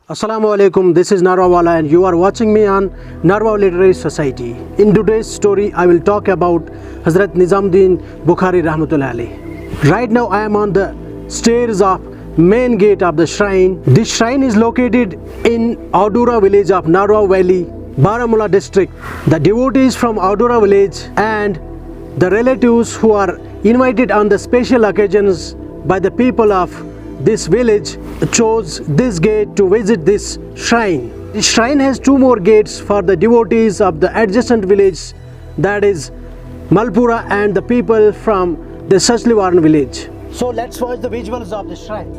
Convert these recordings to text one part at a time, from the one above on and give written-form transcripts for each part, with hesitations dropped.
Assalamu alaikum, this is Narvaw Walla and you are watching me on Narvaw Literary Society. In today's story, I will talk about Hazrat Nizamuddin Bukhari Rahmatullah alayhi. Right now I am on the stairs of main gate of the shrine. This shrine is located in Audoora Village of Narvaw Valley, Baramulla district. The devotees from Audoora Village and the relatives who are invited on the special occasions by the people of this village chose this gate to visit this shrine. This shrine has two more gates for the devotees of the adjacent village, that is Malpora, and the people from the Zandfaran village. So let's watch the visuals of the shrine.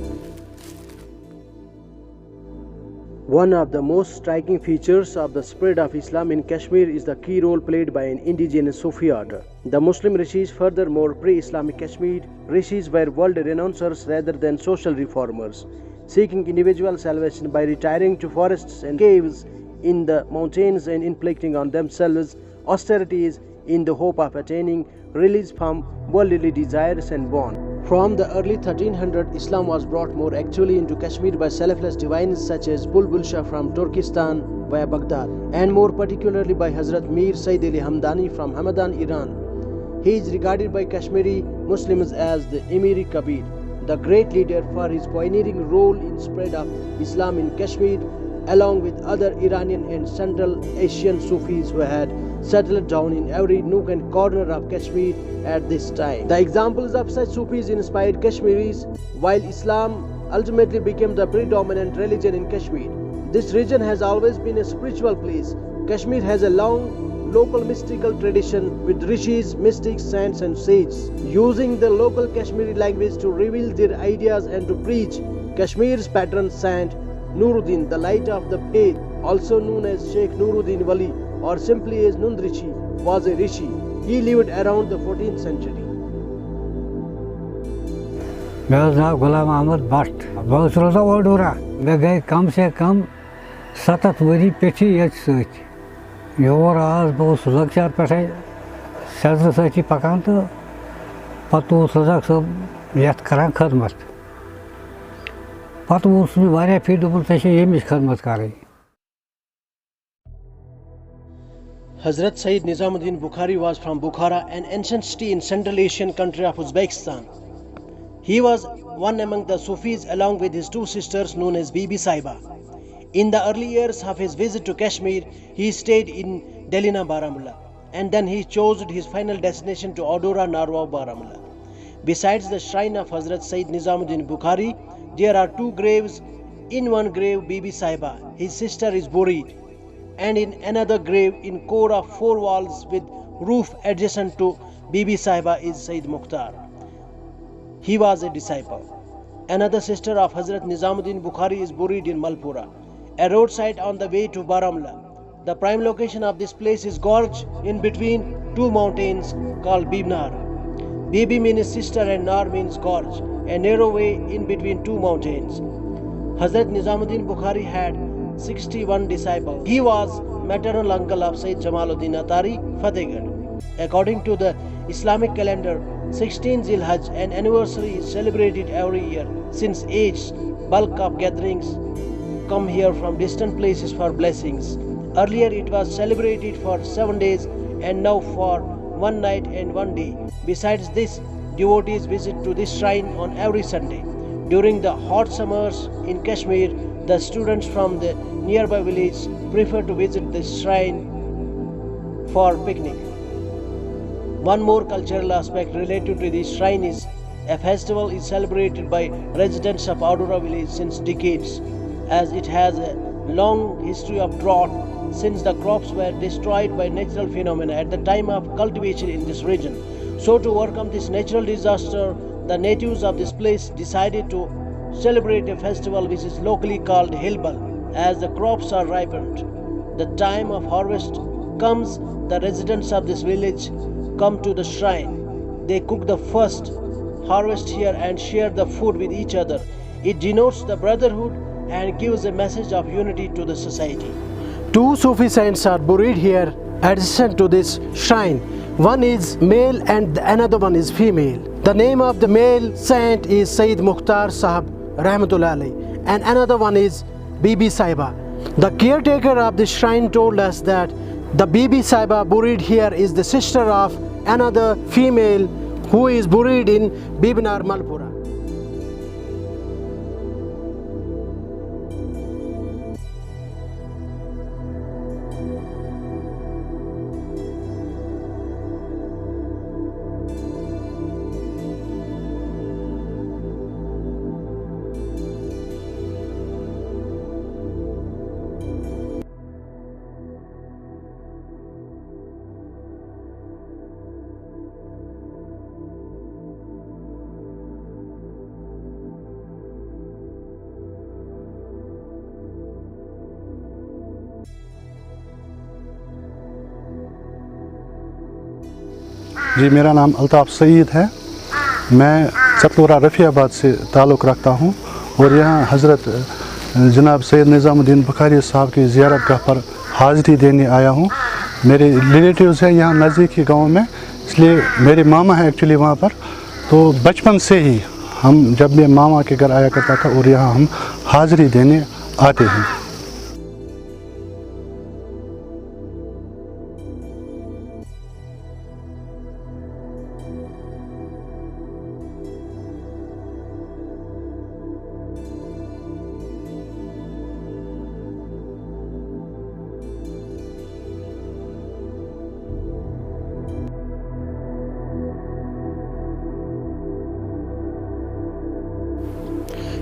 One of the most striking features of the spread of Islam in Kashmir is the key role played by an indigenous Sufi order. The Muslim rishis, furthermore pre-Islamic Kashmir rishis, were world renouncers rather than social reformers, seeking individual salvation by retiring to forests and caves in the mountains and inflicting on themselves austerities in the hope of attaining release from worldly desires and bonds. From the early 1300s, Islam was brought more actually into Kashmir by selfless divines such as Bulbul Shah from Turkestan via Baghdad, and more particularly by Hazrat Mir Sayyid Ali Hamdani from Hamadan, Iran. He is regarded by Kashmiri Muslims as the Emir Kabir, the great leader, for his pioneering role in spread of Islam in Kashmir, along with other Iranian and Central Asian Sufis who had settled down in every nook and corner of Kashmir at this time. The examples of such Sufis inspired Kashmiris, while Islam ultimately became the predominant religion in Kashmir. This region has always been a spiritual place. Kashmir has a long local mystical tradition with rishis, mystics, saints and sages using the local Kashmiri language to reveal their ideas and to preach. Kashmir's patron saint Nuruddin, the light of the faith, also known as Sheikh Nuruddin Wali or simply as Nund Rishi, was a rishi. He lived around the 14th century. मेरा नाम गुलाम अहमद भट्ट बहुत रोजा औडोरा मैं गए कम से कम 7 worry पेठी ये सच your आज बहुत लक्ष्य पे सदर सची पकान तो पतो सजक सब यत करान खदमत पतो उसमें वारिया फिर दोपन तशे ये खदमत कर Hazrat Sayyid Nizamuddin Bukhari was from Bukhara, an ancient city in Central Asian country of Uzbekistan. He was one among the Sufis along with his two sisters known as Bibi Sahiba. In the early years of his visit to Kashmir, he stayed in Audoora Baramulla, and then he chose his final destination to Audoora Narvaw Baramulla. Besides the shrine of Hazrat Sayyid Nizamuddin Bukhari, there are two graves. In one grave, Bibi Sahiba, his sister, is buried, and in another grave in core of 4 walls with roof adjacent to Bibi Sahiba is Sayyid Mukhtar. He was a disciple. Another sister of Hazrat Nizamuddin Bukhari is buried in Malpora, a roadside on the way to Baramulla. The prime location of this place is gorge in between two mountains called Bibnar. Bibi means sister and Nar means gorge, a narrow way in between two mountains. Hazrat Nizamuddin Bukhari had 61 disciples. He was maternal uncle of Sayyid Jamaluddin Atari Fatehgarh. According to the Islamic calendar, 16 Zilhajj, an anniversary, is celebrated every year. Since age, bulk of gatherings come here from distant places for blessings. Earlier it was celebrated for 7 days and now for 1 night and 1 day. Besides this, devotees visit to this shrine on every Sunday. During the hot summers in Kashmir, the students from the nearby village prefer to visit this shrine for picnic. One more cultural aspect related to this shrine is a festival is celebrated by residents of Audoora Village since decades, as it has a long history of drought since the crops were destroyed by natural phenomena at the time of cultivation in this region. So to overcome this natural disaster, the natives of this place decided to celebrate a festival which is locally called Hilbal. As the crops are ripened, the time of harvest comes, the residents of this village come to the shrine. They cook the first harvest here and share the food with each other. It denotes the brotherhood and gives a message of unity to the society. Two Sufi saints are buried here adjacent to this shrine. One is male and another one is female. The name of the male saint is Sayyid Mukhtar Sahab Rahmatullah alayhi, and another one is Bibi Sahiba. The caretaker of the shrine told us that the Bibi Sahiba buried here is the sister of another female who is buried in Bibinar Malpora. जी, मेरा नाम अल्ताफ़ सईद है। मैं चतलोरा रफ़ियाबाद से ताल्लुक़ रखता हूँ और यहाँ हज़रत जनाब सैयद निज़ामुद्दीन बुखारी साहब की ज़ियारत गाह पर हाज़िरी देने आया हूँ। मेरे रिलेटिव्स हैं यहाँ नज़दीकी गांव में, इसलिए मेरे मामा हैं एक्चुअली वहाँ पर। तो बचपन से ही हम जब भी मामा के घर आया करता था और यहाँ हम हाज़िरी देने आते हैं।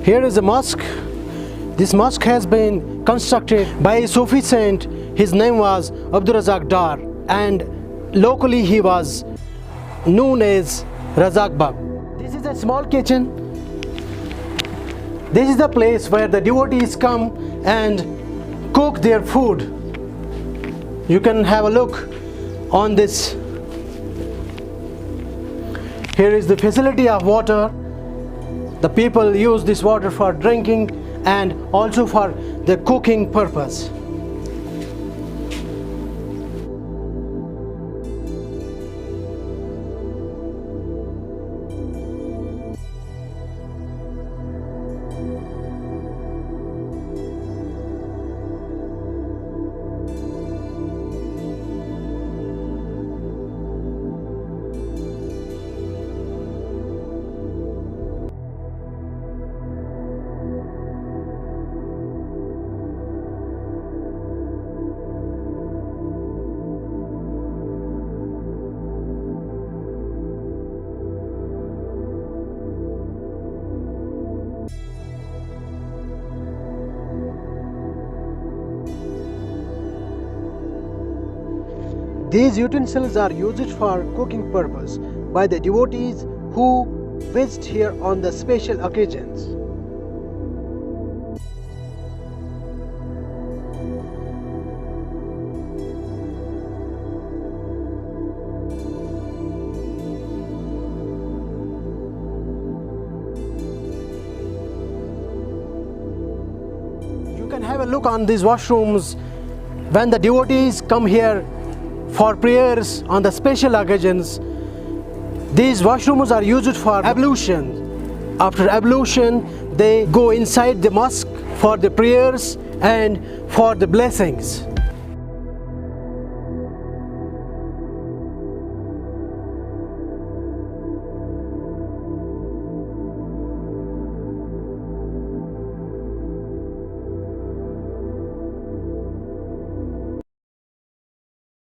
Here is a mosque. This mosque has been constructed by a Sufi saint. His name was Audoora Dar, and locally he was known as Razak Bab. This is a small kitchen. This is the place where the devotees come and cook their food. You can have a look on this. Here is the facility of water. The people use this water for drinking and also for the cooking purpose. These utensils are used for cooking purpose by the devotees who visit here on the special occasions. You can have a look on these washrooms when the devotees come here for prayers on the special occasions. These washrooms are used for ablution. After ablution, they go inside the mosque for the prayers and for the blessings.